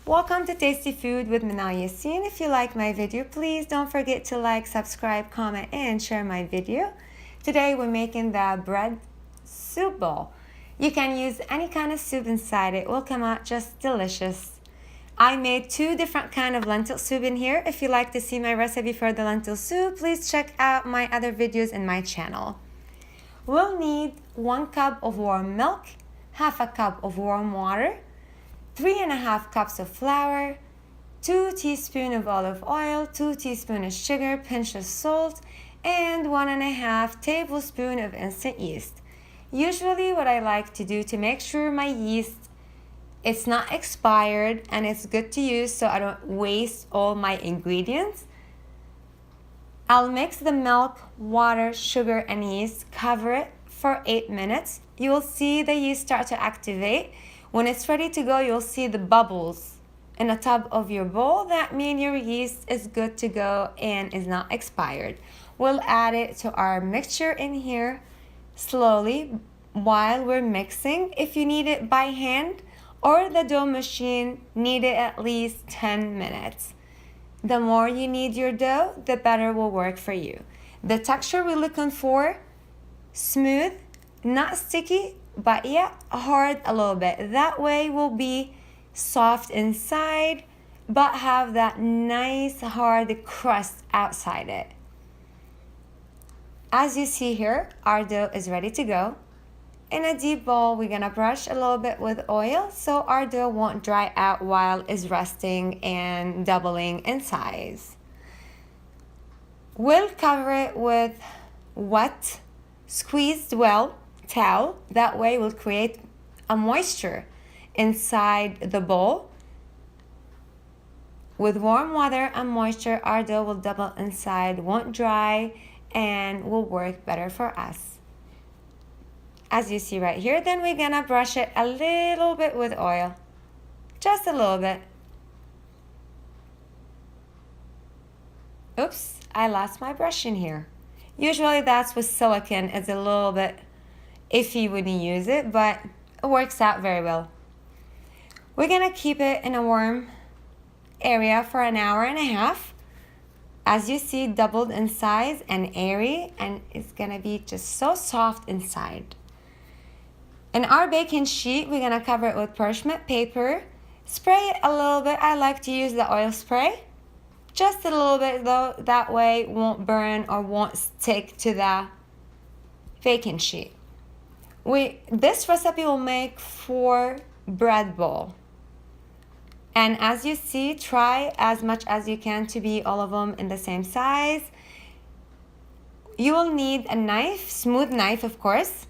Welcome to Tasty Food with Manal Yassine. If you like my video, please don't forget to like, subscribe, comment, and share my video. Today we're making the bread soup bowl. You can use any kind of soup inside it. It will come out just delicious. I made two different kind of lentil soup in here. If you like to see my recipe for the lentil soup, please check out my other videos in my channel. We'll need 1 cup of warm milk, half a cup of warm water, 3.5 cups of flour, 2 teaspoons of olive oil, 2 teaspoons of sugar, pinch of salt, and 1.5 tablespoons of instant yeast. Usually what I like to do to make sure my yeast it's not expired and it's good to use so I don't waste all my ingredients, I'll mix the milk, water, sugar, and yeast, cover it for 8 minutes. You will see the yeast start to activate. When it's ready to go, you'll see the bubbles in the top of your bowl. That means your yeast is good to go and is not expired. We'll add it to our mixture in here slowly while we're mixing. If you need it by hand or the dough machine, need it at least 10 minutes. The more you knead your dough, the better it will work for you. The texture we're looking for, smooth, not sticky, but yeah, hard a little bit. That way will be soft inside, but have that nice hard crust outside it. As you see here, our dough is ready to go. In a deep bowl, we're gonna brush a little bit with oil so our dough won't dry out while it's resting and doubling in size. We'll cover it with wet, squeezed well towel. That way will create a moisture inside the bowl. With warm water and moisture, our dough will double inside, won't dry, and will work better for us. As you see right here, then we're gonna brush it a little bit with oil, just a little bit. Oops, I lost my brush in here. Usually that's with silicone, it's a little bit iffy when you use it, but it works out very well. We're gonna keep it in a warm area for an hour and a half. As you see, doubled in size and airy, and it's gonna be just so soft inside. In our baking sheet, we're gonna cover it with parchment paper. Spray it a little bit. I like to use the oil spray. Just a little bit though, that way it won't burn or won't stick to the baking sheet. This recipe will make 4 bread bowl. And as you see, try as much as you can to be all of them in the same size. You will need a knife, smooth knife of course.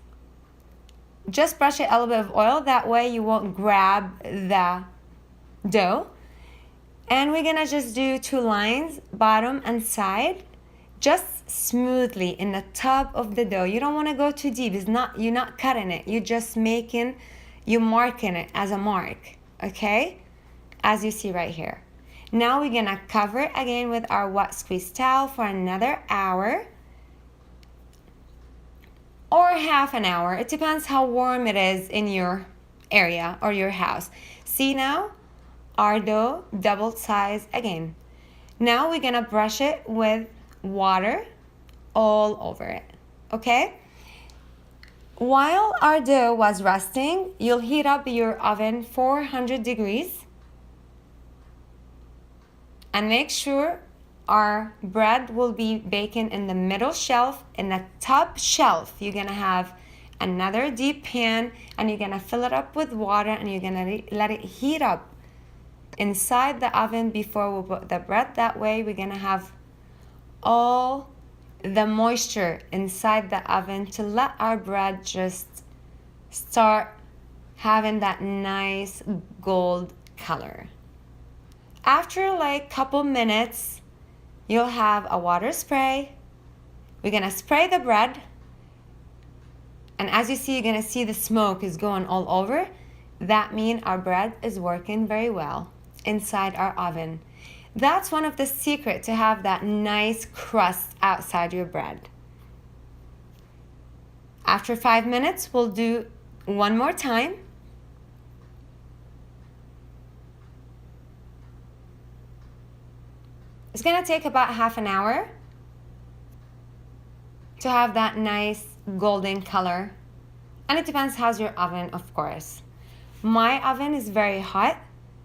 Just brush it a little bit of oil, that way you won't grab the dough. And we're gonna just do 2 lines, bottom and side, just smoothly in the top of the dough. You don't want to go too deep. You're not cutting it. You're just you're marking it as a mark, okay? As you see right here. Now we're gonna cover it again with our wet squeeze towel for another hour or half an hour. It depends how warm it is in your area or your house. See now, our dough doubled size again. Now we're gonna brush it with water all over it, okay? While our dough was resting, you'll heat up your oven 400 degrees and make sure our bread will be baking in the middle shelf. In the top shelf, you're gonna have another deep pan and you're gonna fill it up with water and you're gonna let it heat up inside the oven before we put the bread. That way we're gonna have all the moisture inside the oven to let our bread just start having that nice gold color. After like couple minutes, you'll have a water spray. We're gonna spray the bread, and as you see, you're gonna see the smoke is going all over. That means our bread is working very well inside our oven. That's one of the secrets to have that nice crust outside your bread. After 5 minutes, we'll do one more time. It's gonna take about half an hour to have that nice golden color. And it depends how's your oven, of course. My oven is very hot,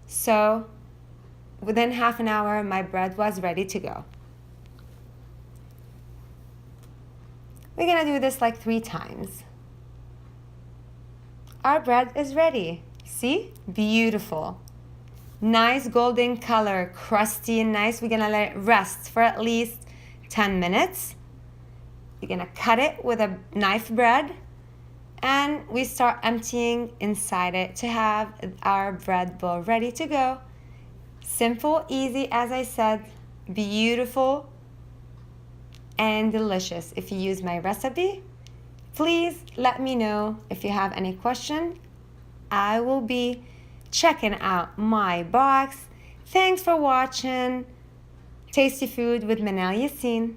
so within half an hour, my bread was ready to go. We're gonna do this like 3 times. Our bread is ready. See? Beautiful. Nice golden color, crusty and nice. We're gonna let it rest for at least 10 minutes. You're gonna cut it with a knife bread, and we start emptying inside it to have our bread bowl ready to go. Simple, easy, as I said, beautiful and delicious. If you use my recipe, please let me know if you have any question. I will be checking out my box. Thanks for watching Tasty Food with Manal Yassine.